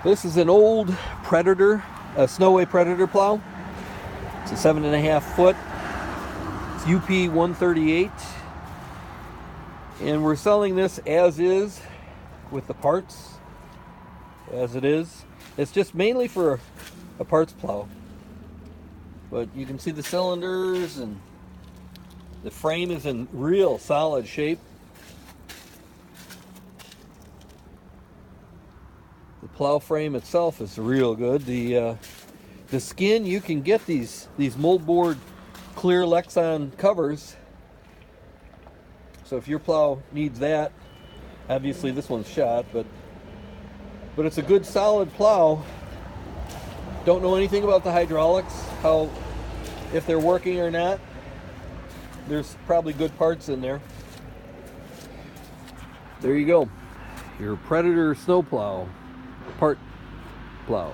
This is an old Predator, a Snoway Predator plow. It's a 7.5 foot. It's UP138. And we're selling this as is with the parts as it is. It's just mainly for a parts plow. But you can see the cylinders and the frame is in real solid shape. The plow frame itself is real good. The skin, you can get these moldboard clear Lexan covers. So if your plow needs that, obviously this one's shot, but it's a good solid plow. Don't know anything about the hydraulics, if they're working or not. There's probably good parts in there. There you go. Your Predator snowplow, part plow.